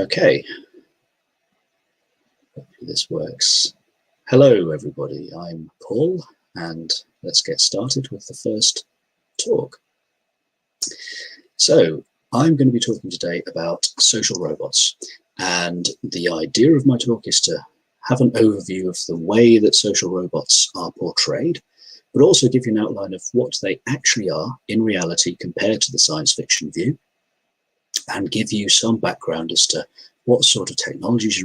Okay, hopefully this works. Hello everybody, I'm Paul, and let's get started with the first talk. So I'm going to be talking today about social robots, and the idea of my talk is to have an overview of the way that social robots are portrayed, but also give you an outline of what they actually are in reality compared to the science fiction view, and give you some background as to what sort of technologies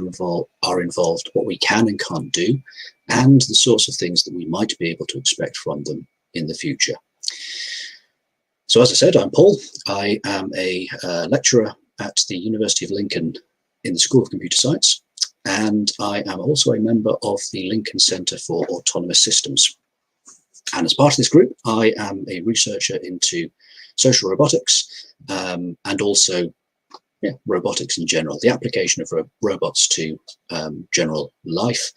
are involved, what we can and can't do, and the sorts of things that we might be able to expect from them in the future. So as I said, I'm Paul. I am a lecturer at the University of Lincoln in the School of Computer Science, and I am also a member of the Lincoln Centre for Autonomous Systems. And as part of this group, I am a researcher into social robotics, and also robotics in general, the application of robots to general life,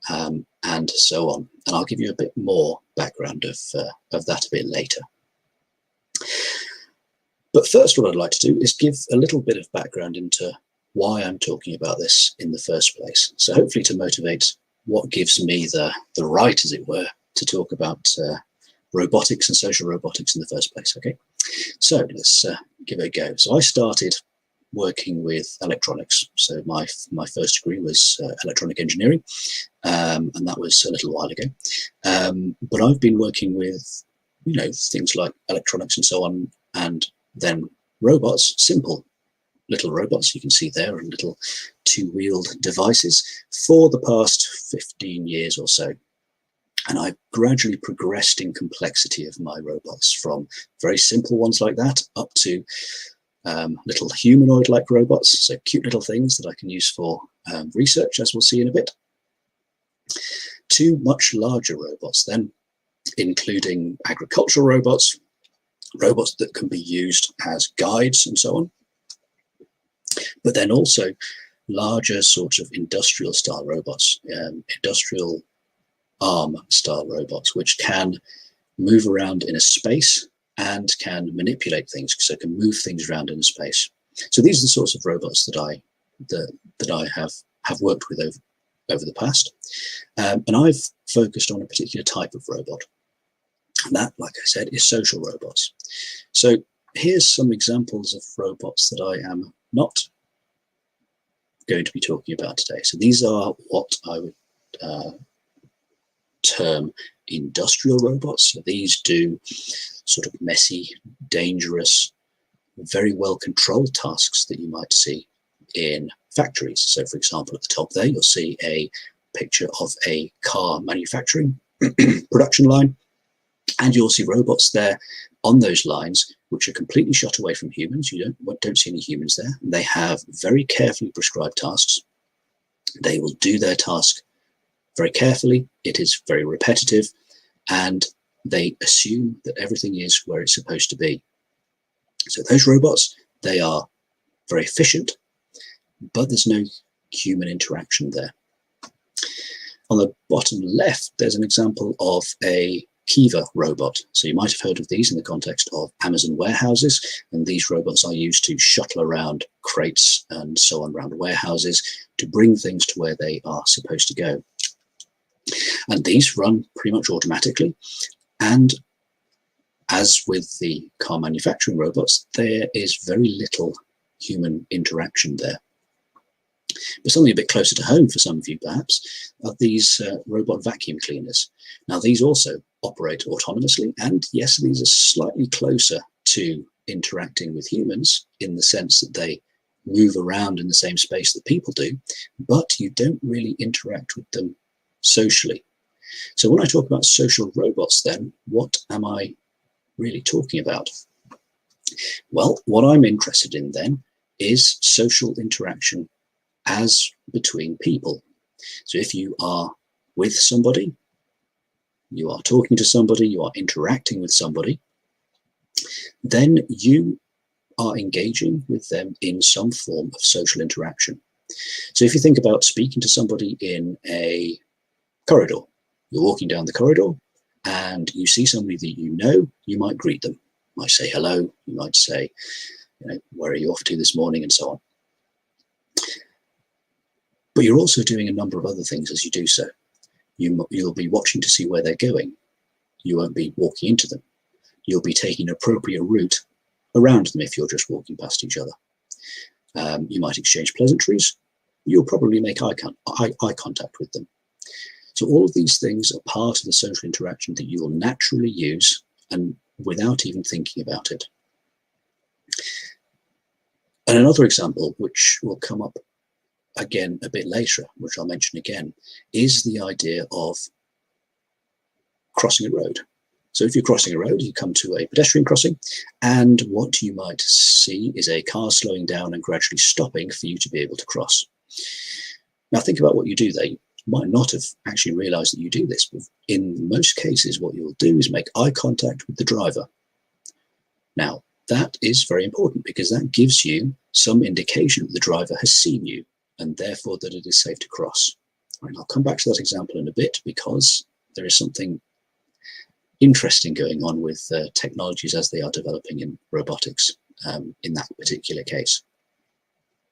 and so on. And I'll give you a bit more background of that a bit later. But first, what I'd like to do is give a little bit of background into why I'm talking about this in the first place. So hopefully to motivate what gives me the right, as it were, to talk about robotics and social robotics in the first place. Okay, so let's give it a go. So I started working with electronics. So my first degree was electronic engineering, and that was a little while ago. But I've been working with, things like electronics and so on, and then robots, simple little robots you can see there, and little two-wheeled devices for the past 15 years or so. And I've gradually progressed in complexity of my robots, from very simple ones like that up to little humanoid-like robots, so cute little things that I can use for research, as we'll see in a bit, to much larger robots then, including agricultural robots, robots that can be used as guides and so on, but then also larger sorts of industrial style robots, industrial arm style robots, which can move around in a space and can manipulate things, so can move things around in space. So these are the sorts of robots that I have worked with over the past, and I've focused on a particular type of robot, and that, like I said, is social robots. So here's some examples of robots that I am not going to be talking about today. So these are what I would term industrial robots. So these do sort of messy, dangerous, very well controlled tasks that you might see in factories. So for example, at the top there, you'll see a picture of a car manufacturing production line, and you'll see robots there on those lines which are completely shut away from humans. You don't see any humans there. They have very carefully prescribed tasks. They will do their task very carefully. It is very repetitive, and they assume that everything is where it's supposed to be. So those robots, they are very efficient, but there's no human interaction there. On the bottom left, there's an example of a Kiva robot. So you might have heard of these in the context of Amazon warehouses, and these robots are used to shuttle around crates and so on around warehouses to bring things to where they are supposed to go. And these run pretty much automatically. And as with the car manufacturing robots, there is very little human interaction there. But something a bit closer to home for some of you perhaps are these robot vacuum cleaners. Now these also operate autonomously, and yes, these are slightly closer to interacting with humans in the sense that they move around in the same space that people do, but you don't really interact with them socially. So when I talk about social robots then, what am I really talking about? Well, what I'm interested in then is social interaction as between people. So if you are with somebody, you are talking to somebody, you are interacting with somebody, then you are engaging with them in some form of social interaction. So if you think about speaking to somebody in a corridor, you're walking down the corridor and you see somebody that you might greet them. You might say hello, you might say, where are you off to this morning, and so on. But you're also doing a number of other things as you do so. You'll be watching to see where they're going. You won't be walking into them. You'll be taking an appropriate route around them if you're just walking past each other. You might exchange pleasantries. You'll probably make eye contact with them. So all of these things are part of the social interaction that you will naturally use and without even thinking about it. And another example, which will come up again a bit later, which I'll mention again, is the idea of crossing a road. So if you're crossing a road, you come to a pedestrian crossing, and what you might see is a car slowing down and gradually stopping for you to be able to cross. Now think about what you do there. You might not have actually realized that you do this, but in most cases what you'll do is make eye contact with the driver. Now that is very important because that gives you some indication that the driver has seen you and therefore that it is safe to cross. And I'll come back to that example in a bit because there is something interesting going on with technologies as they are developing in robotics in that particular case.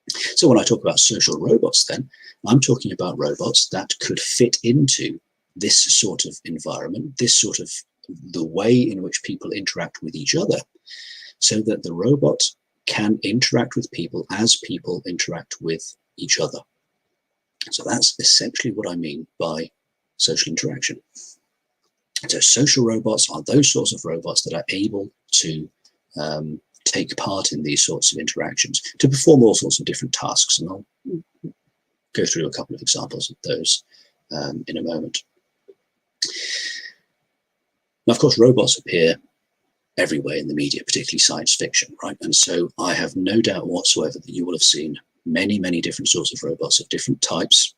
So when I talk about social robots then, I'm talking about robots that could fit into this sort of environment, this sort of the way in which people interact with each other, so that the robot can interact with people as people interact with each other. So that's essentially what I mean by social interaction. So social robots are those sorts of robots that are able to take part in these sorts of interactions, to perform all sorts of different tasks. And I'll go through a couple of examples of those in a moment. Now, of course, robots appear everywhere in the media, particularly science fiction, right? And so I have no doubt whatsoever that you will have seen many, many different sorts of robots of different types,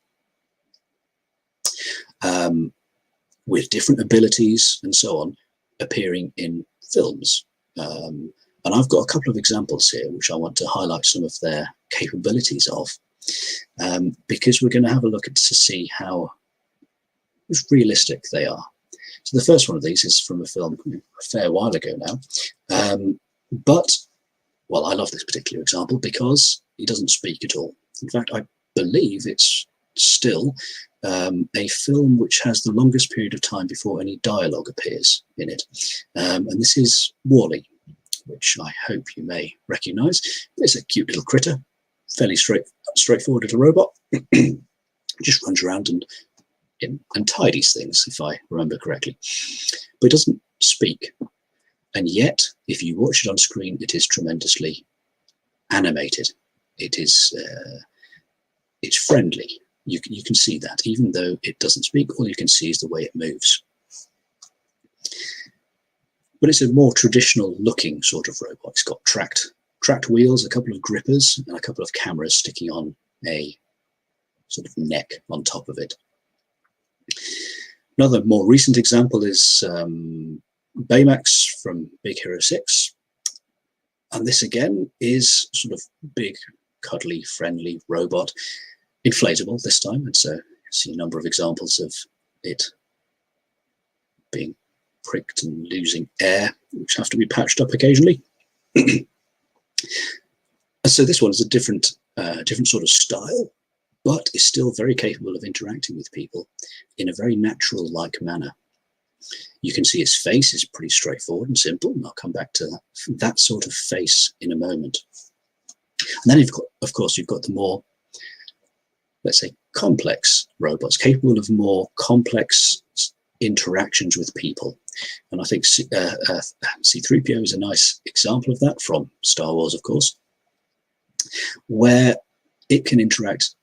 with different abilities and so on, appearing in films. And I've got a couple of examples here which I want to highlight some of their capabilities of, because we're going to have a look at to see how realistic they are. So the first one of these is from a film a fair while ago now, but, well, I love this particular example because he doesn't speak at all. In fact, I believe it's still a film which has the longest period of time before any dialogue appears in it. And this is WALL-E, which I hope you may recognise. It's a cute little critter, fairly straightforward little robot. Just runs around and tidies things, if I remember correctly. But it doesn't speak. And yet, if you watch it on screen, it is tremendously animated. It is it's friendly. You can see that, even though it doesn't speak, all you can see is the way it moves. But it's a more traditional looking sort of robot. It's got tracked wheels, a couple of grippers, and a couple of cameras sticking on a sort of neck on top of it. Another more recent example is Baymax from Big Hero 6. And this again is sort of big, cuddly, friendly robot. Inflatable this time, and so you see a number of examples of it being pricked and losing air, which have to be patched up occasionally. And so this one is a different sort of style, but is still very capable of interacting with people in a very natural-like manner. You can see its face is pretty straightforward and simple, and I'll come back to that sort of face in a moment. And then, of course, you've got the more, let's say, complex robots, capable of more complex interactions with people. And I think C-3PO is a nice example of that, from Star Wars, of course, where it can interact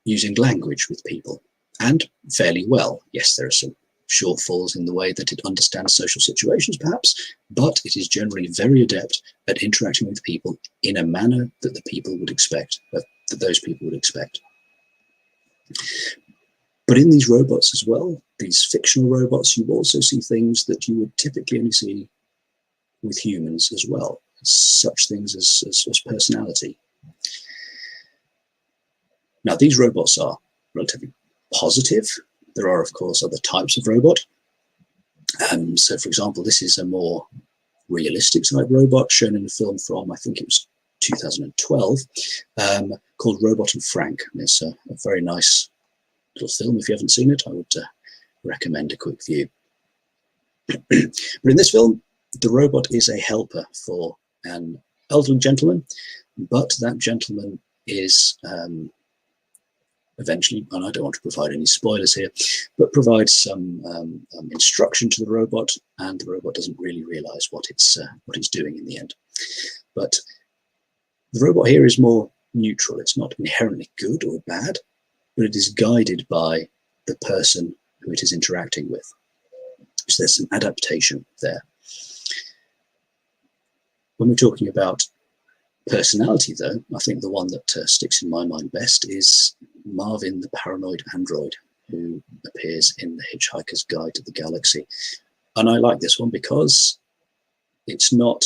using language with people, and fairly well. Yes, there are some shortfalls in the way that it understands social situations, perhaps, but it is generally very adept at interacting with people in a manner that the people would expect, that those people would expect. But in these robots as well, these fictional robots, you also see things that you would typically only see with humans as well, such things as personality. Now, these robots are relatively positive. There are, of course, other types of robot. So, for example, this is a more realistic type robot shown in a film from, I think it was 2012, called Robot and Frank. And it's a very nice little film. If you haven't seen it, I would recommend a quick view. But in this film, the robot is a helper for an elderly gentleman, but that gentleman is eventually, and I don't want to provide any spoilers here, but provides some instruction to the robot, and the robot doesn't really realize what it's doing in the end. But the robot here is more neutral. It's not inherently good or bad, but it is guided by the person who it is interacting with. So there's some adaptation there. When we're talking about personality, though, I think the one that sticks in my mind best is Marvin the paranoid android, who appears in The Hitchhiker's Guide to the Galaxy. And I like this one because it's not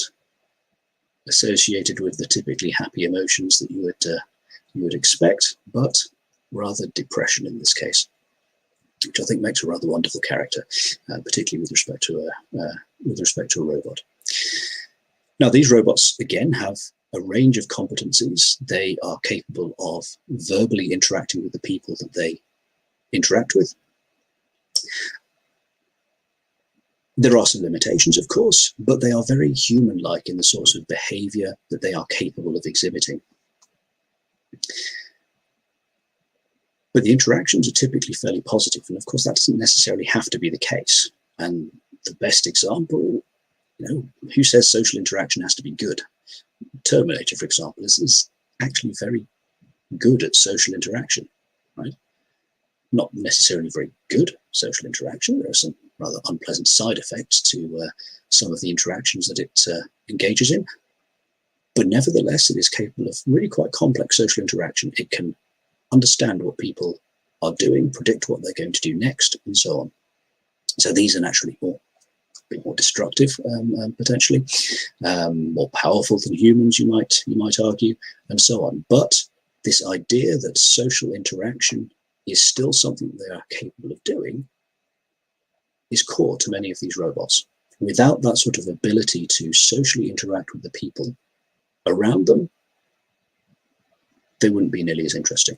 associated with the typically happy emotions that you would expect, but rather depression in this case, which I think makes a rather wonderful character, particularly with respect to a robot. Now, these robots again have a range of competencies. They are capable of verbally interacting with the people that they interact with. There are some limitations, of course, but they are very human-like in the sorts of behavior that they are capable of exhibiting. But the interactions are typically fairly positive, and of course that doesn't necessarily have to be the case. And the best example, who says social interaction has to be good? Terminator, for example, is actually very good at social interaction, right? Not necessarily very good social interaction. There are some rather unpleasant side effects to some of the interactions that it engages in, but nevertheless, it is capable of really quite complex social interaction. It can understand what people are doing, predict what they're going to do next, and so on. So these are naturally a bit more destructive, potentially, more powerful than humans, you might argue, and so on. But this idea that social interaction is still something they are capable of doing is core to many of these robots. Without that sort of ability to socially interact with the people around them, they wouldn't be nearly as interesting.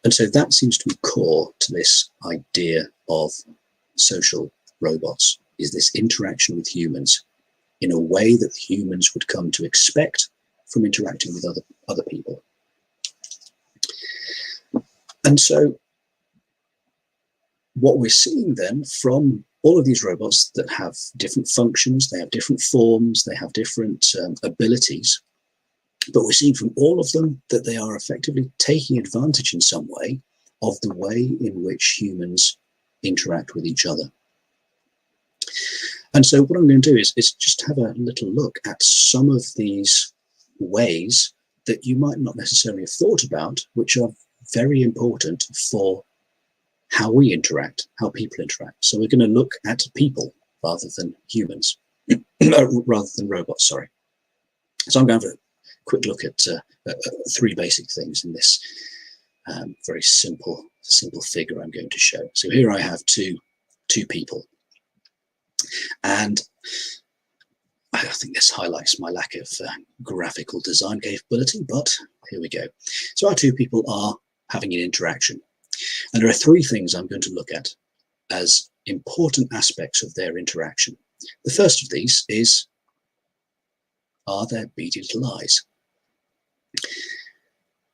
And so that seems to be core to this idea of social robots, is this interaction with humans in a way that humans would come to expect from interacting with other people. And so what we're seeing then from all of these robots that have different functions, they have different forms, they have different abilities, but we're seeing from all of them that they are effectively taking advantage in some way of the way in which humans interact with each other. And so what I'm going to do is just have a little look at some of these ways that you might not necessarily have thought about, which are very important for how we interact, how people interact. So we're going to look at people rather than humans, rather than robots, sorry. So I'm going to have a quick look at three basic things in this very simple figure I'm going to show. So here I have two people, and I think this highlights my lack of graphical design capability, but here we go. So our two people are having an interaction, and there are three things I'm going to look at as important aspects of their interaction. The first of these is, are there beady little eyes?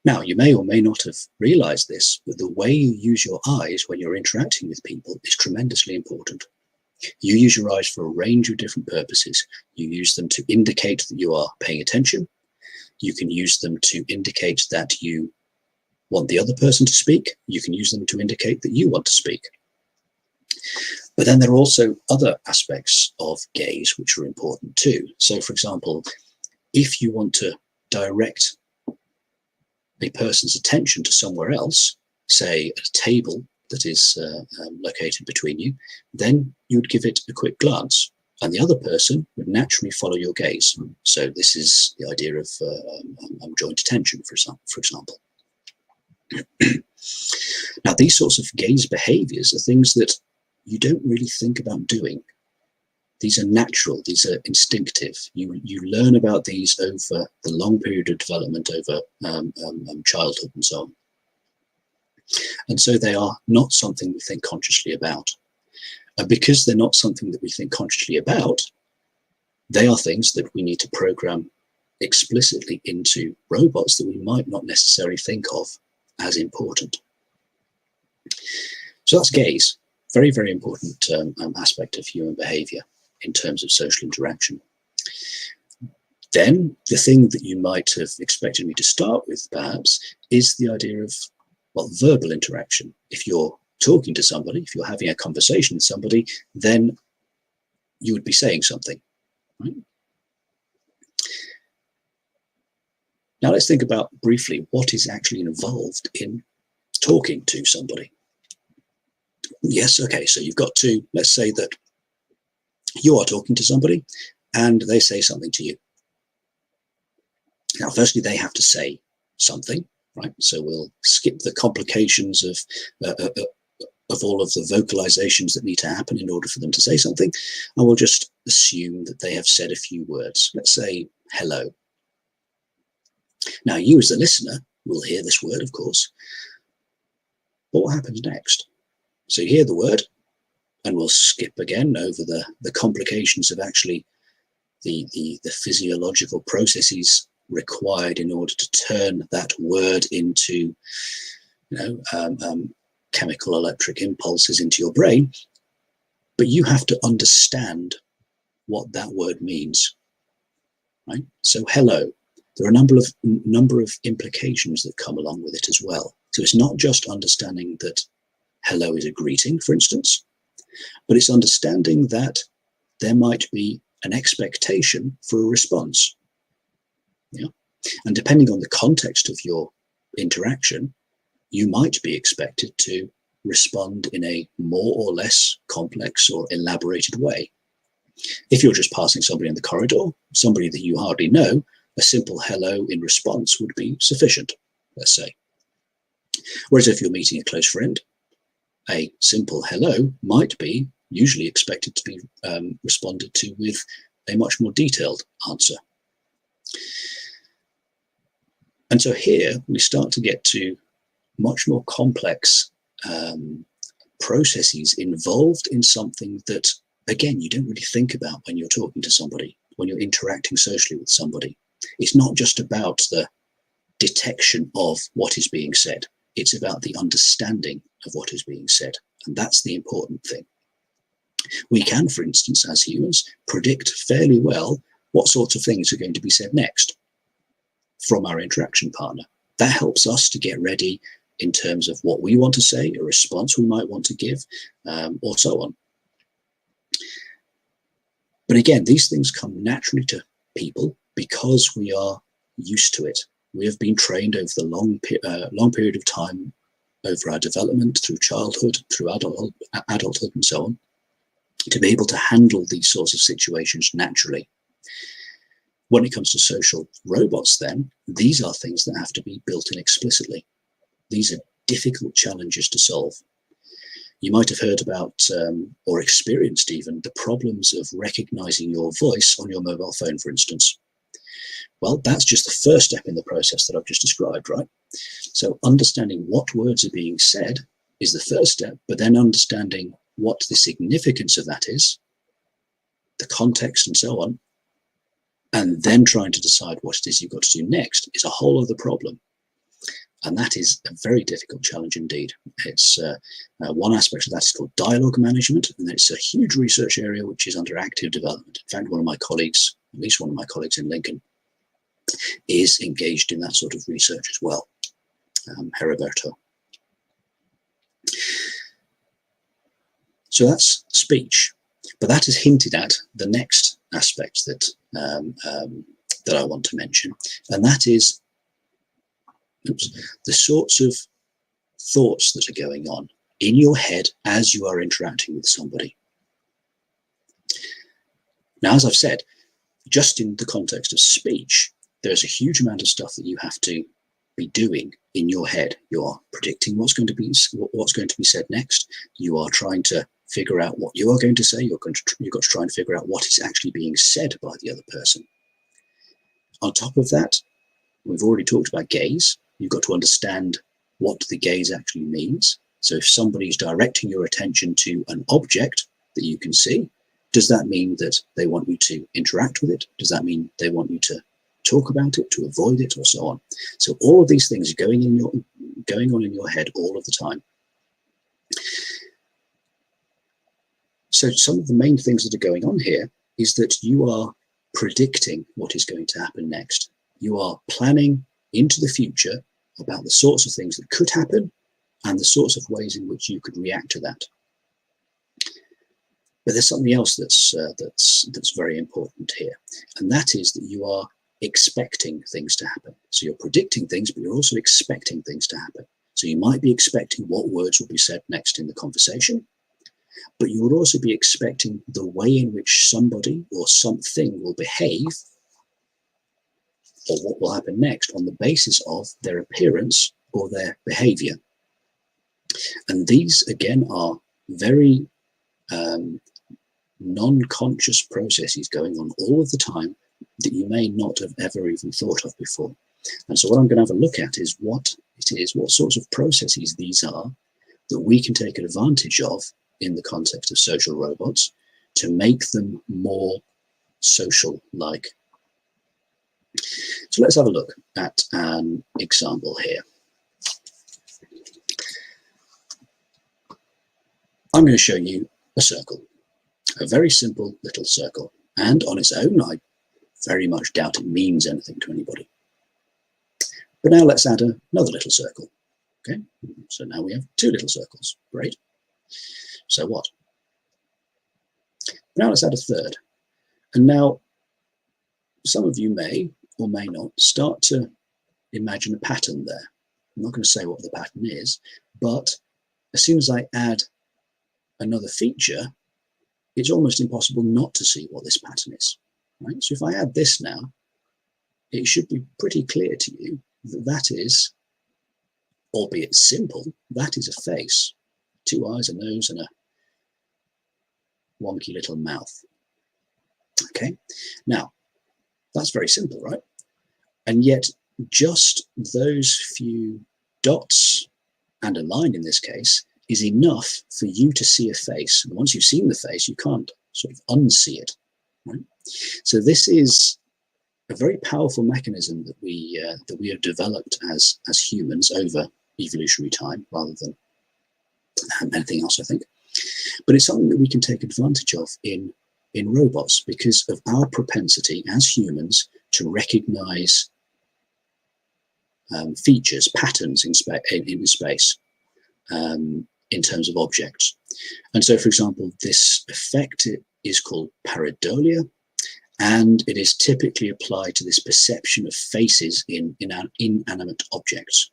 Now, you may or may not have realized this, but the way you use your eyes when you're interacting with people is tremendously important. You use your eyes for a range of different purposes. You use them to indicate that you are paying attention. You can use them to indicate that you want the other person to speak. You can use them to indicate that you want to speak. But then there are also other aspects of gaze which are important too. So, for example, if you want to direct a person's attention to somewhere else, say a table that is located between you, then you would give it a quick glance, and the other person would naturally follow your gaze. So this is the idea of joint attention, for example. Now, these sorts of gaze behaviors are things that you don't really think about doing. These are natural, these are instinctive. You learn about these over the long period of development, over childhood and so on. And so they are not something we think consciously about. And because they're not something that we think consciously about, they are things that we need to program explicitly into robots that we might not necessarily think of as important. So that's gaze. Very, very important aspect of human behavior in terms of social interaction. Then the thing that you might have expected me to start with, perhaps, is the idea of, well, verbal interaction. If you're talking to somebody, if you're having a conversation with somebody, then you would be saying something, right? Now let's think about briefly what is actually involved in talking to somebody. Yes, okay, so you've got to, let's say that you are talking to somebody and they say something to you. Now, firstly, they have to say something, right? So we'll skip the complications of all of the vocalizations that need to happen in order for them to say something, and we'll just assume that they have said a few words. Let's say hello. Now, you as the listener will hear this word, of course, but what happens next? So you hear the word, and we'll skip again over the complications of actually the physiological processes required in order to turn that word into, chemical electric impulses into your brain. But you have to understand what that word means, right? So hello, there are a number of implications that come along with it as well. So it's not just understanding that hello is a greeting, for instance, but it's understanding that there might be an expectation for a response. Yeah? And depending on the context of your interaction, you might be expected to respond in a more or less complex or elaborated way. If you're just passing somebody in the corridor, somebody that you hardly know, a simple hello in response would be sufficient, let's say. Whereas if you're meeting a close friend, a simple hello might be usually expected to be responded to with a much more detailed answer. And so here we start to get to much more complex processes involved in something that, again, you don't really think about when you're talking to somebody, when you're interacting socially with somebody. It's not just about the detection of what is being said. It's about the understanding of what is being said. And that's the important thing. We can, for instance, as humans, predict fairly well what sorts of things are going to be said next from our interaction partner. That helps us to get ready in terms of what we want to say, a response we might want to give, or so on. But again, these things come naturally to people because we are used to it. We have been trained over the long period of time, over our development, through childhood, through adulthood, and so on, to be able to handle these sorts of situations naturally. When it comes to social robots, then, these are things that have to be built in explicitly. These are difficult challenges to solve. You might have heard about, or experienced even, the problems of recognizing your voice on your mobile phone, for instance. Well, that's just the first step in the process that I've just described, right? So understanding what words are being said is the first step, but then understanding what the significance of that is, the context and so on, and then trying to decide what it is you've got to do next is a whole other problem. And that is a very difficult challenge indeed. It's one aspect of that is called dialogue management, and it's a huge research area which is under active development. In fact, one of my colleagues, at least one of my colleagues in Lincoln, is engaged in that sort of research as well, Heriberto. So that's speech, but that has hinted at the next aspect that that I want to mention, and that is the sorts of thoughts that are going on in your head as you are interacting with somebody. Now, as I've said, just in the context of speech, there's a huge amount of stuff that you have to be doing in your head. You are predicting what's going to be said next. You are trying to figure out what you are going to say. You've got to try and figure out what is actually being said by the other person. On top of that, we've already talked about gaze. You've got to understand what the gaze actually means. So if somebody's directing your attention to an object that you can see, does that mean that they want you to interact with it? Does that mean they want you to talk about it, to avoid it, or so on? So all of these things are going on in your head all of the time. So some of the main things that are going on here is that you are predicting what is going to happen next. You are planning into the future about the sorts of things that could happen and the sorts of ways in which you could react to that. But there's something else that's very important here, and that is that you are expecting things to happen. So you're predicting things, but you're also expecting things to happen. So you might be expecting what words will be said next in the conversation, but you would also be expecting the way in which somebody or something will behave, or what will happen next on the basis of their appearance or their behavior. And these, again, are very non-conscious processes going on all of the time that you may not have ever even thought of before. And so what I'm going to have a look at is what sorts of processes these are that we can take advantage of in the context of social robots to make them more social-like. So let's have a look at an example here. I'm going to show you a circle, a very simple little circle. And on its own, I very much doubt it means anything to anybody. But now let's add another little circle. Okay, so now we have two little circles. Great. So what? Now let's add a third. And now some of you may or may not start to imagine a pattern there. I'm not going to say what the pattern is, but as soon as I add another feature, it's almost impossible not to see what this pattern is. Right? So if I add this now, it should be pretty clear to you that that is, albeit simple, that is a face. 2 eyes, a nose, and a wonky little mouth. Okay, now that's very simple, right? And yet just those few dots and a line in this case is enough for you to see a face. And once you've seen the face, you can't sort of unsee it, right? So this is a very powerful mechanism that we have developed as humans over evolutionary time, rather than anything else, I think. But it's something that we can take advantage of in robots because of our propensity as humans to recognize features, patterns in space in terms of objects. And so, for example, this effect is called pareidolia, and it is typically applied to this perception of faces in inanimate objects.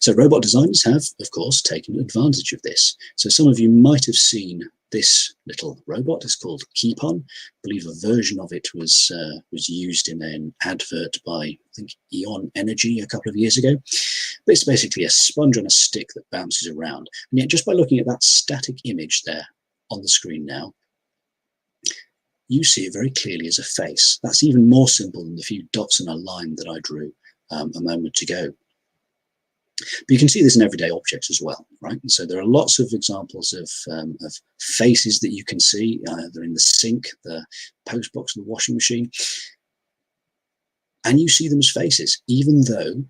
So robot designers have, of course, taken advantage of this. So some of you might have seen this little robot. It's called Keepon. I believe a version of it was used in an advert by, I think, Eon Energy a couple of years ago. But it's basically a sponge on a stick that bounces around. And yet just by looking at that static image there on the screen now, you see it very clearly as a face. That's even more simple than the few dots and a line that I drew a moment ago. But you can see this in everyday objects as well, right? And so there are lots of examples of faces that you can see. They're in the sink, the post box, the washing machine. And you see them as faces, even though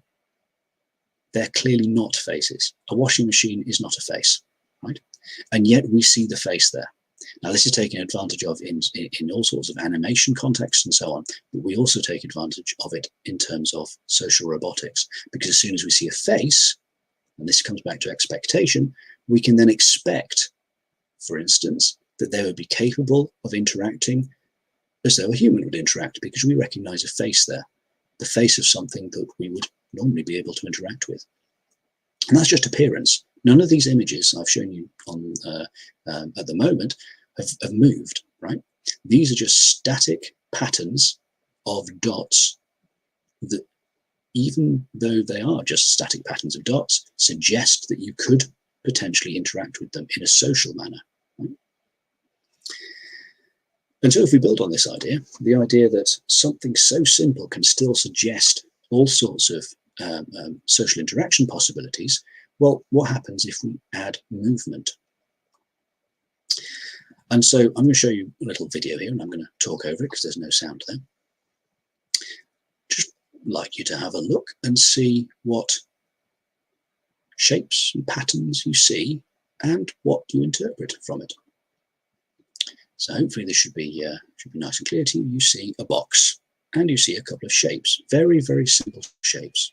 they're clearly not faces. A washing machine is not a face, right? And yet we see the face there. Now, this is taken advantage of in all sorts of animation contexts and so on, but we also take advantage of it in terms of social robotics, because as soon as we see a face, and this comes back to expectation, we can then expect, for instance, that they would be capable of interacting as though a human would interact, because we recognize a face there, the face of something that we would normally be able to interact with. And that's just appearance. None of these images I've shown you on at the moment have moved, right? These are just static patterns of dots that, even though they are just static patterns of dots, suggest that you could potentially interact with them in a social manner. Right? And so if we build on this idea, the idea that something so simple can still suggest all sorts of social interaction possibilities, well, what happens if we add movement? And so I'm going to show you a little video here, and I'm going to talk over it because there's no sound there. Just like you to have a look and see what shapes and patterns you see and what you interpret from it. So hopefully this should be nice and clear to you. You see a box and you see a couple of shapes, very, very simple shapes.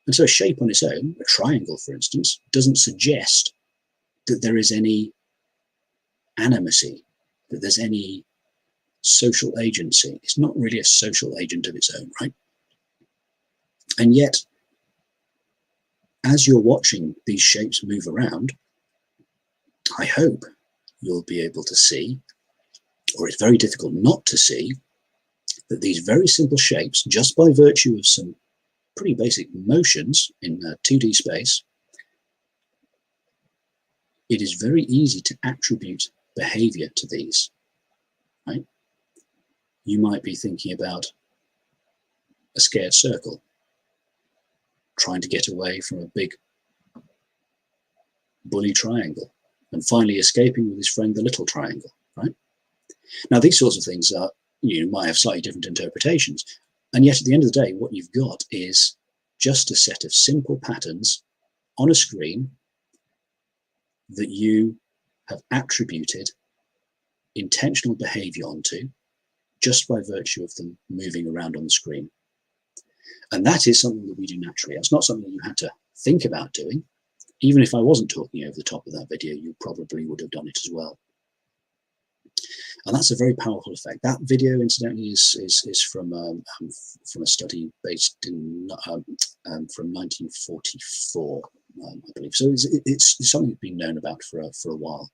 And so a shape on its own, a triangle, for instance, doesn't suggest that there is any animacy, that there's any social agency. It's not really a social agent of its own, right? And yet, as you're watching these shapes move around, I hope you'll be able to see, or it's very difficult not to see, that these very simple shapes, just by virtue of some pretty basic motions in 2D space, it is very easy to attribute behavior to these, right? You might be thinking about a scared circle, trying to get away from a big bully triangle, and finally escaping with his friend, the little triangle, right? Now, these sorts of things are, you might have slightly different interpretations, and yet at the end of the day, what you've got is just a set of simple patterns on a screen that you have attributed intentional behavior onto just by virtue of them moving around on the screen. And that is something that we do naturally. It's not something you had to think about doing. Even if I wasn't talking over the top of that video, you probably would have done it as well. And that's a very powerful effect. That video, incidentally, is from a study based in from 1944, I believe. So it's something that's been known about for a while.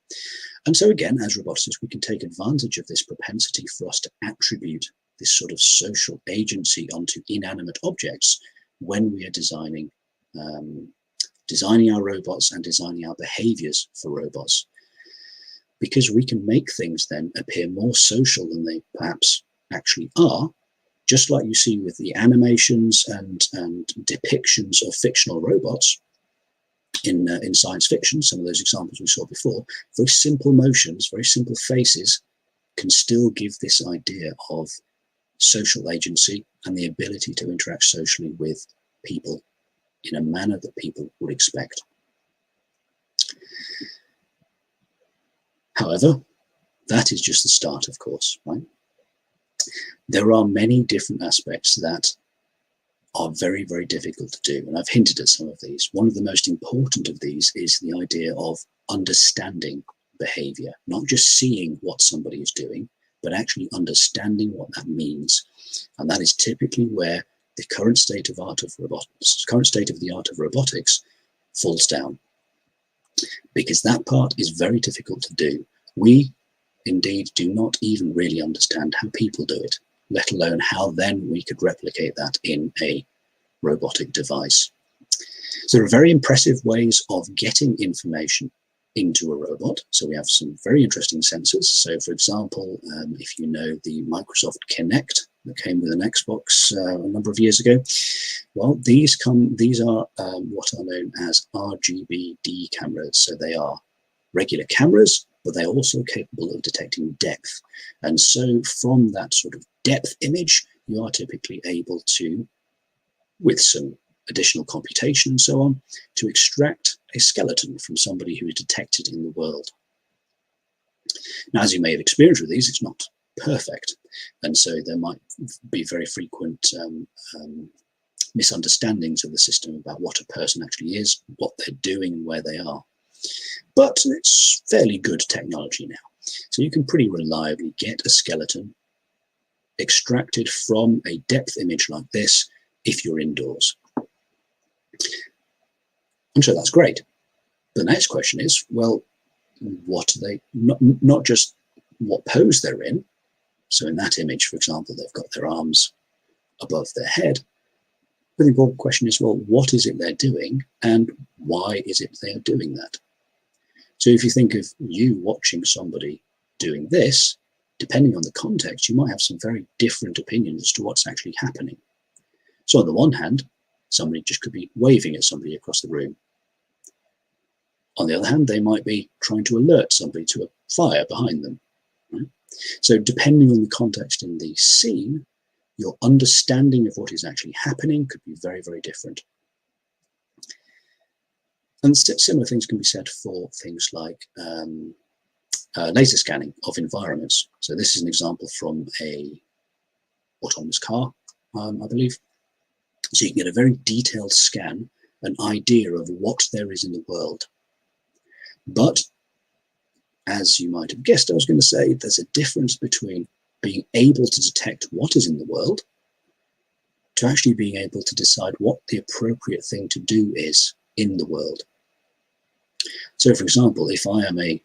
And so again, as roboticists, we can take advantage of this propensity for us to attribute this sort of social agency onto inanimate objects when we are designing our robots and designing our behaviors for robots. Because we can make things then appear more social than they perhaps actually are, just like you see with the animations and depictions of fictional robots in science fiction. Some of those examples we saw before, very simple motions, very simple faces can still give this idea of social agency and the ability to interact socially with people in a manner that people would expect. However, that is just the start, of course, right? There are many different aspects that are very, very difficult to do, and I've hinted at some of these. One of the most important of these is the idea of understanding behavior, not just seeing what somebody is doing, but actually understanding what that means. And that is typically where the current state of the art of robotics falls down, because that part is very difficult to do. We indeed do not even really understand how people do it, let alone how then we could replicate that in a robotic device. So there are very impressive ways of getting information into a robot. So we have some very interesting sensors. So for example, if you know the Microsoft Kinect that came with an Xbox a number of years ago, well, these are what are known as RGBD cameras. So they are regular cameras, but they're also capable of detecting depth. And so from that sort of depth image, you are typically able to, with some additional computation and so on, to extract a skeleton from somebody who is detected in the world. Now, as you may have experienced with these, it's not perfect. And so there might be very frequent misunderstandings of the system about what a person actually is, what they're doing, where they are. But it's fairly good technology now. So you can pretty reliably get a skeleton extracted from a depth image like this if you're indoors. And so that's great. The next question is, well, what are they, not just what pose they're in. So in that image, for example, they've got their arms above their head. But the important question is, well, what is it they're doing and Why is it they are doing that? So if you think of you watching somebody doing this, depending on the context, you might have some very different opinions as to what's actually happening. So on the one hand, somebody just could be waving at somebody across the room. On the other hand, they might be trying to alert somebody to a fire behind them. Right? So depending on the context in the scene, your understanding of what is actually happening could be very, very different. And similar things can be said for things like laser scanning of environments. So this is an example from a autonomous car, I believe. So you can get a very detailed scan, an idea of what there is in the world. But as you might have guessed, I was going to say there's a difference between being able to detect what is in the world to actually being able to decide what the appropriate thing to do is in the world. So, for example, if I am a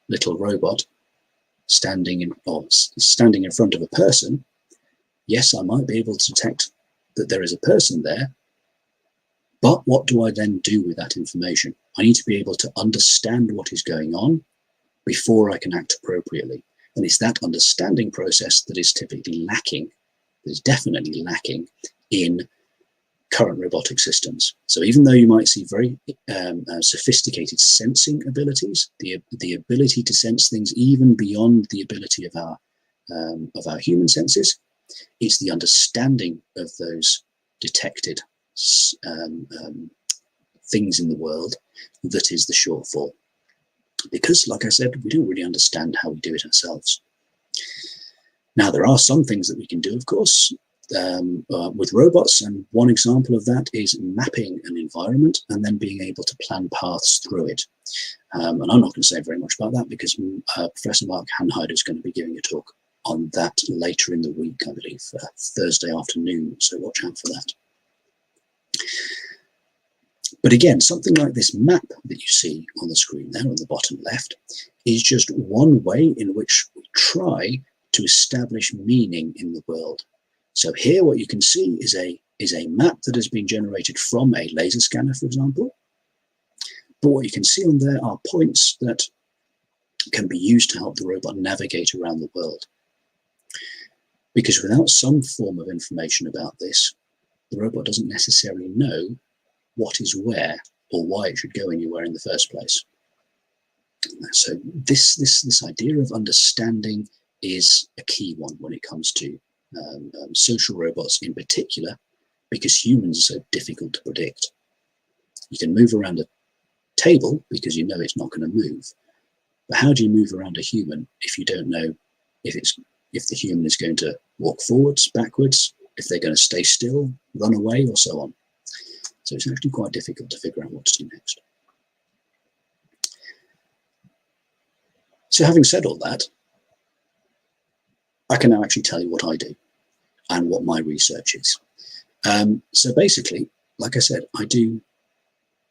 little robot standing in front of a person, yes, I might be able to detect that there is a person there, but what do I then do with that information? I need to be able to understand what is going on before I can act appropriately. And it's that understanding process that is typically lacking, that is definitely lacking in current robotic systems. So even though you might see very sophisticated sensing abilities, the ability to sense things even beyond the ability of our human senses, it's the understanding of those detected things in the world that is the shortfall. Because, like I said, we don't really understand how we do it ourselves. Now, there are some things that we can do, of course, with robots, and one example of that is mapping an environment and then being able to plan paths through it. And I'm not going to say very much about that because Professor Mark Hanheider is going to be giving a talk on that later in the week, I believe, Thursday afternoon, so watch out for that. But again, something like this map that you see on the screen there on the bottom left is just one way in which we try to establish meaning in the world. So here what you can see is a map that has been generated from a laser scanner, for example. But what you can see on there are points that can be used to help the robot navigate around the world. Because without some form of information about this, the robot doesn't necessarily know what is where or why it should go anywhere in the first place. So this idea of understanding is a key one when it comes to social robots in particular, because humans are so difficult to predict. You can move around a table because you know it's not going to move, but how do you move around a human if you don't know if the human is going to walk forwards, backwards, if they're going to stay still, run away, or so on? So it's actually quite difficult to figure out what to do next. So having said all that, I can now actually tell you what I do and what my research is. So basically, like I said, I do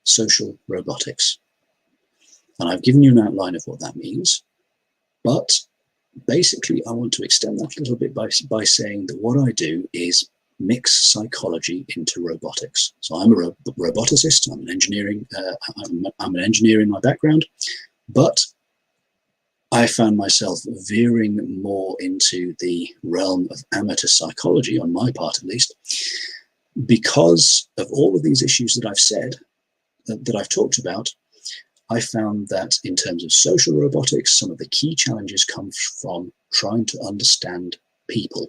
social robotics. And I've given you an outline of what that means. But basically, I want to extend that a little bit by saying that what I do is mix psychology into robotics. So I'm a roboticist. I'm an engineer in my background, but I found myself veering more into the realm of amateur psychology, on my part at least, because of all of these issues that I've said, that I've talked about. I found that in terms of social robotics, some of the key challenges come from trying to understand people.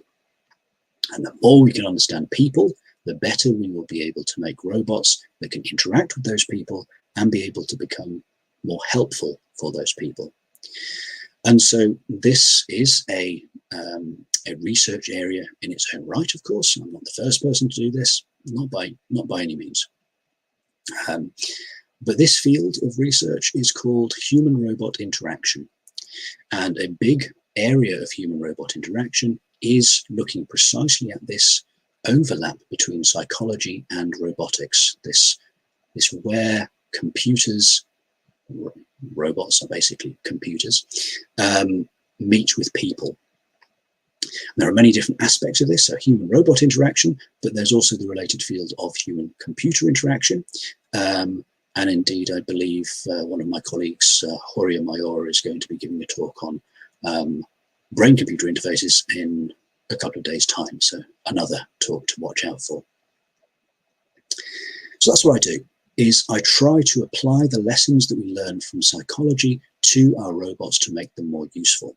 And the more we can understand people, the better we will be able to make robots that can interact with those people and be able to become more helpful for those people. And so this is a research area in its own right, of course. I'm not the first person to do this, not by any means. But this field of research is called human-robot interaction. And a big area of human-robot interaction is looking precisely at this overlap between psychology and robotics, this where computers, robots are basically computers, meet with people. There are many different aspects of this, so human-robot interaction, but there's also the related field of human-computer interaction. And indeed, I believe one of my colleagues, Horia Mayora, is going to be giving a talk on brain-computer interfaces in a couple of days' time. So another talk to watch out for. So that's what I do, is I try to apply the lessons that we learn from psychology to our robots to make them more useful.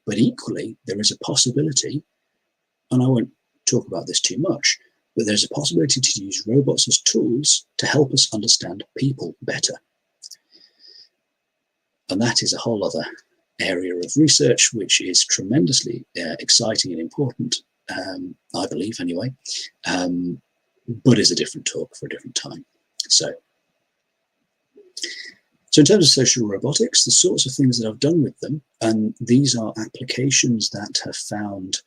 But equally, there is a possibility, and I won't talk about this too much, but there's a possibility to use robots as tools to help us understand people better. And that is a whole other area of research, which is tremendously exciting and important, I believe anyway, but is a different talk for a different time. So in terms of social robotics, the sorts of things that I've done with them, and these are applications that have found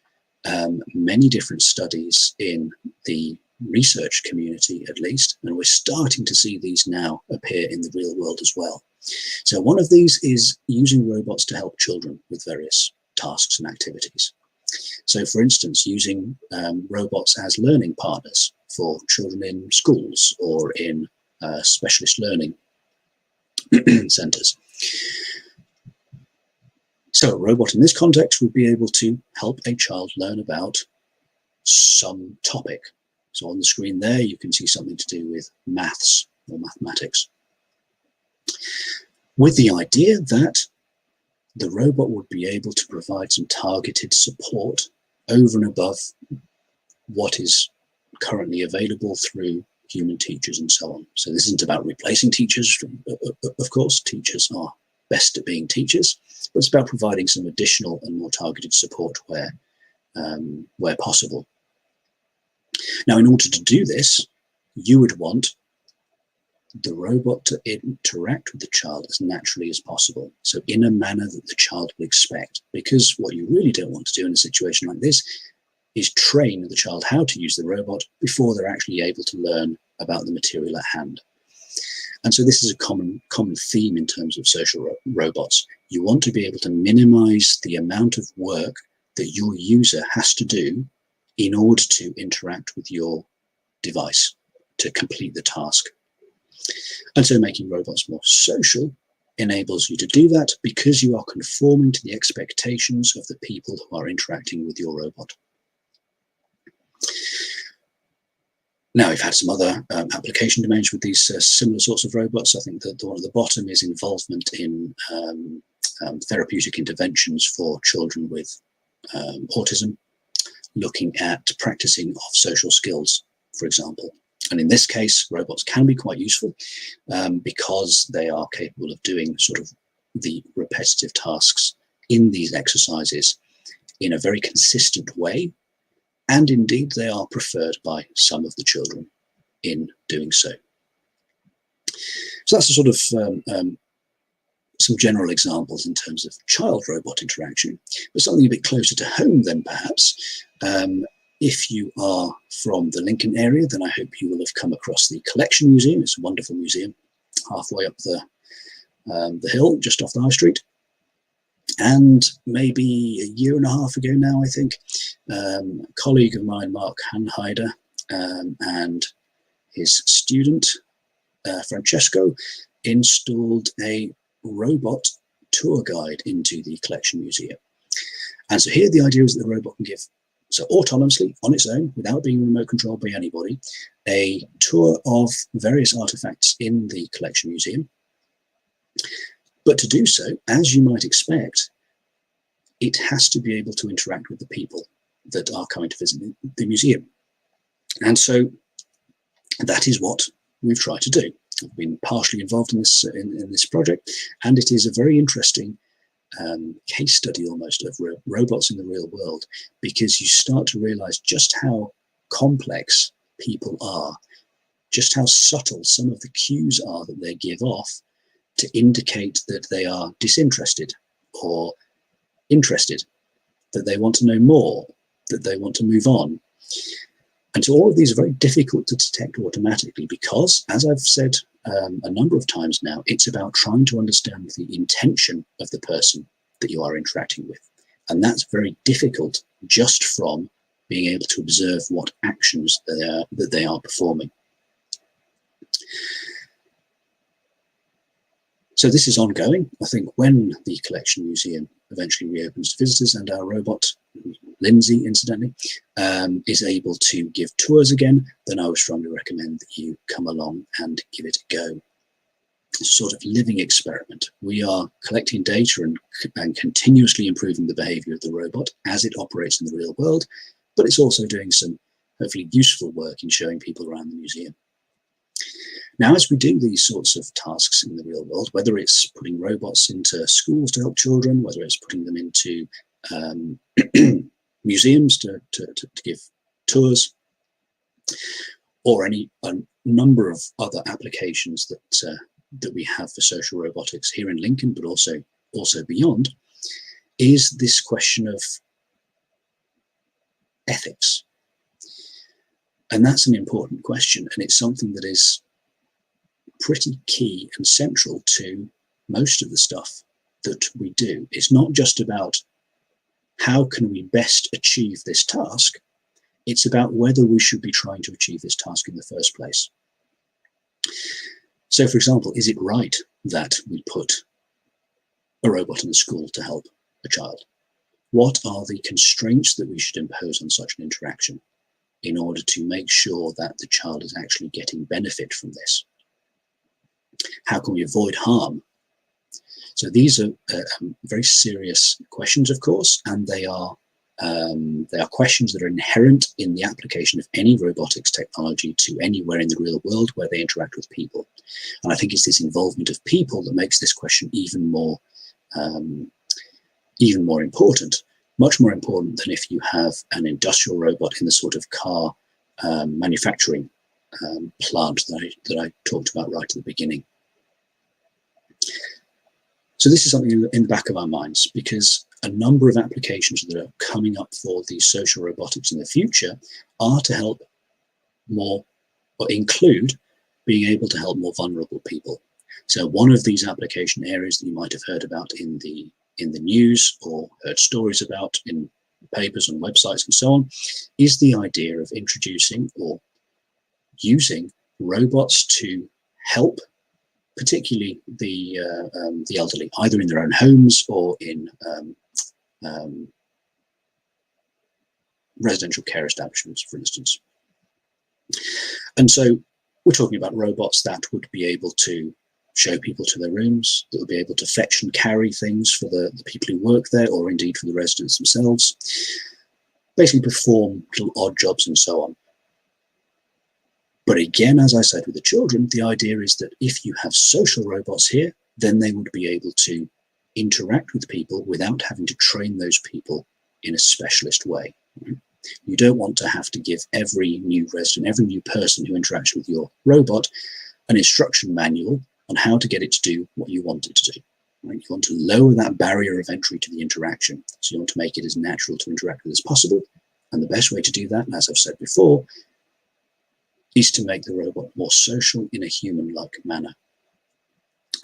many different studies in the research community, at least, and we're starting to see these now appear in the real world as well. So one of these is using robots to help children with various tasks and activities. So for instance, using robots as learning partners for children in schools or in specialist learning centres. So a robot in this context would be able to help a child learn about some topic. So on the screen there, you can see something to do with maths or mathematics, with the idea that the robot would be able to provide some targeted support over and above what is currently available through human teachers and so on. So this isn't about replacing teachers, of course. Teachers are best at being teachers, but it's about providing some additional and more targeted support where possible. Now, in order to do this, you would want the robot to interact with the child as naturally as possible. So in a manner that the child will expect, because what you really don't want to do in a situation like this is train the child how to use the robot before they're actually able to learn about the material at hand. And so this is a common theme in terms of social robots. You want to be able to minimize the amount of work that your user has to do in order to interact with your device to complete the task. And so making robots more social enables you to do that because you are conforming to the expectations of the people who are interacting with your robot. Now, we've had some other application domains with these similar sorts of robots. I think that the one at the bottom is involvement in therapeutic interventions for children with autism, looking at practicing of social skills, for example. And in this case, robots can be quite useful because they are capable of doing sort of the repetitive tasks in these exercises in a very consistent way. And indeed, they are preferred by some of the children in doing so. So that's a sort of some general examples in terms of child-robot interaction, but something a bit closer to home then perhaps. If you are from the Lincoln area, then I hope you will have come across the Collection Museum. It's a wonderful museum halfway up the hill, just off the High Street. And maybe a year and a half ago now, I think, a colleague of mine, Mark Hanheider, and his student, Francesco, installed a robot tour guide into the Collection Museum. And so here the idea is that the robot can give, so autonomously, on its own, without being remote controlled by anybody, a tour of various artifacts in the Collection Museum. But to do so, as you might expect, it has to be able to interact with the people that are coming to visit the museum. And so that is what we've tried to do. I've been partially involved in this project, and it is a very interesting case study almost of robots in the real world, because you start to realize just how complex people are, just how subtle some of the cues are that they give off to indicate that they are disinterested or interested, that they want to know more, that they want to move on. And so all of these are very difficult to detect automatically because, as I've said a number of times now, it's about trying to understand the intention of the person that you are interacting with. And that's very difficult just from being able to observe what actions that they are performing. So this is ongoing. I think when the Collection Museum eventually reopens to visitors and our robot, Lindsay, incidentally, is able to give tours again, then I would strongly recommend that you come along and give it a go. It's a sort of living experiment. We are collecting data and continuously improving the behavior of the robot as it operates in the real world, but it's also doing some hopefully useful work in showing people around the museum. Now, as we do these sorts of tasks in the real world, whether it's putting robots into schools to help children, whether it's putting them into museums to give tours, or a number of other applications that we have for social robotics here in Lincoln, but also beyond, is this question of ethics. And that's an important question, and it's something that is pretty key and central to most of the stuff that we do. It's not just about how can we best achieve this task, it's about whether we should be trying to achieve this task in the first place. So, for example, is it right that we put a robot in the school to help a child? What are the constraints that we should impose on such an interaction in order to make sure that the child is actually getting benefit from this? How can we avoid harm? So these are very serious questions, of course, and they are questions that are inherent in the application of any robotics technology to anywhere in the real world where they interact with people. And I think it's this involvement of people that makes this question even more important, much more important than if you have an industrial robot in the sort of car manufacturing plant that I talked about right at the beginning. So this is something in the back of our minds, because a number of applications that are coming up for these social robotics in the future are to help more, or include being able to help more vulnerable people. So one of these application areas that you might have heard about in the news or heard stories about in papers and websites and so on is the idea of introducing or using robots to help particularly the elderly, either in their own homes or in residential care establishments, for instance. And so we're talking about robots that would be able to show people to their rooms, that would be able to fetch and carry things for the people who work there, or indeed for the residents themselves, basically perform little odd jobs and so on. But again, as I said with the children, the idea is that if you have social robots here, then they would be able to interact with people without having to train those people in a specialist way. You don't want to have to give every new resident, every new person who interacts with your robot, an instruction manual on how to get it to do what you want it to do. You want to lower that barrier of entry to the interaction. So you want to make it as natural to interact with as possible. And the best way to do that, as I've said before, is to make the robot more social in a human-like manner.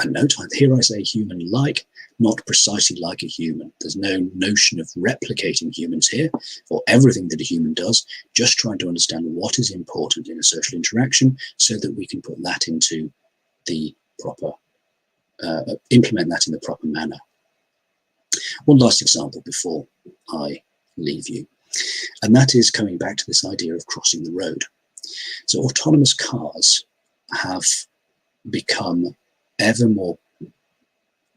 And note, here I say human-like, not precisely like a human. There's no notion of replicating humans here, or everything that a human does, just trying to understand what is important in a social interaction so that we can put that into the proper, implement that in the proper manner. One last example before I leave you, and that is coming back to this idea of crossing the road. So autonomous cars have become ever more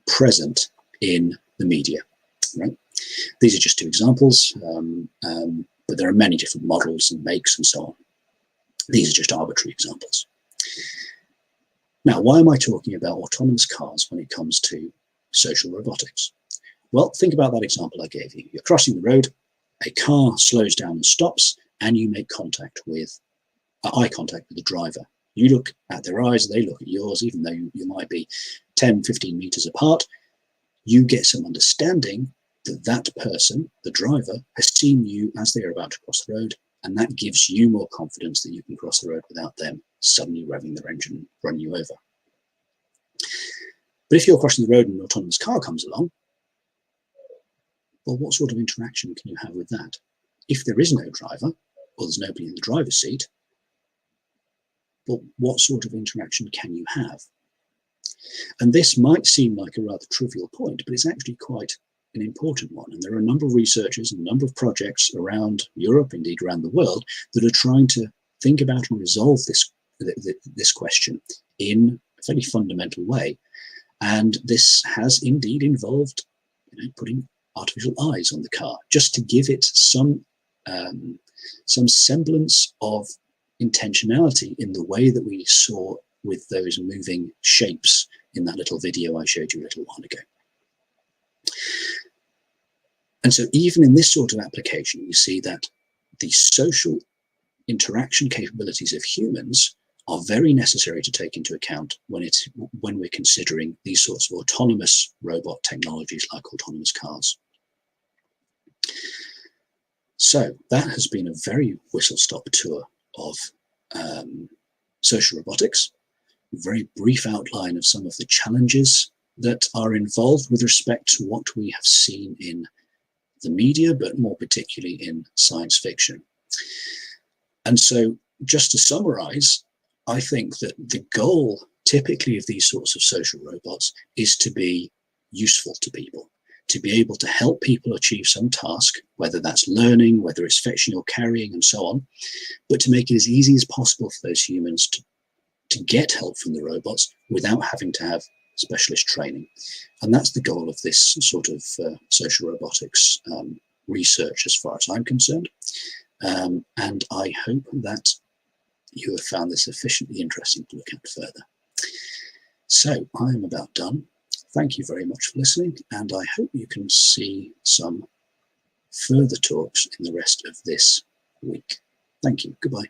present in the media, right? These are just two examples, but there are many different models and makes and so on. These are just arbitrary examples. Now, why am I talking about autonomous cars when it comes to social robotics? Well, think about that example I gave you. You're crossing the road, a car slows down and stops, and you make eye contact with the driver. You look at their eyes, they look at yours, even though you might be 10, 15 meters apart. You get some understanding that that person, the driver, has seen you as they are about to cross the road, and that gives you more confidence that you can cross the road without them suddenly revving their engine and run you over. But if you're crossing the road and an autonomous car comes along, well, what sort of interaction can you have with that? If there is no driver, or there's nobody in the driver's seat, well, what sort of interaction can you have? And this might seem like a rather trivial point, but it's actually quite an important one. And there are a number of researchers and a number of projects around Europe, indeed around the world, that are trying to think about and resolve this question in a fairly fundamental way. And this has indeed involved, putting artificial eyes on the car, just to give it some semblance of intentionality in the way that we saw with those moving shapes in that little video I showed you a little while ago. And so even in this sort of application, you see that the social interaction capabilities of humans are very necessary to take into account when we're considering these sorts of autonomous robot technologies like autonomous cars. So that has been a very whistle-stop tour of social robotics, a very brief outline of some of the challenges that are involved with respect to what we have seen in the media, but more particularly in science fiction. And so just to summarize, I think that the goal typically of these sorts of social robots is to be useful to people, to be able to help people achieve some task, whether that's learning, whether it's fetching or carrying and so on, but to make it as easy as possible for those humans to get help from the robots without having to have specialist training. And that's the goal of this sort of social robotics research as far as I'm concerned. And I hope that you have found this sufficiently interesting to look at further. So I'm about done. Thank you very much for listening, and I hope you can see some further talks in the rest of this week. Thank you. Goodbye.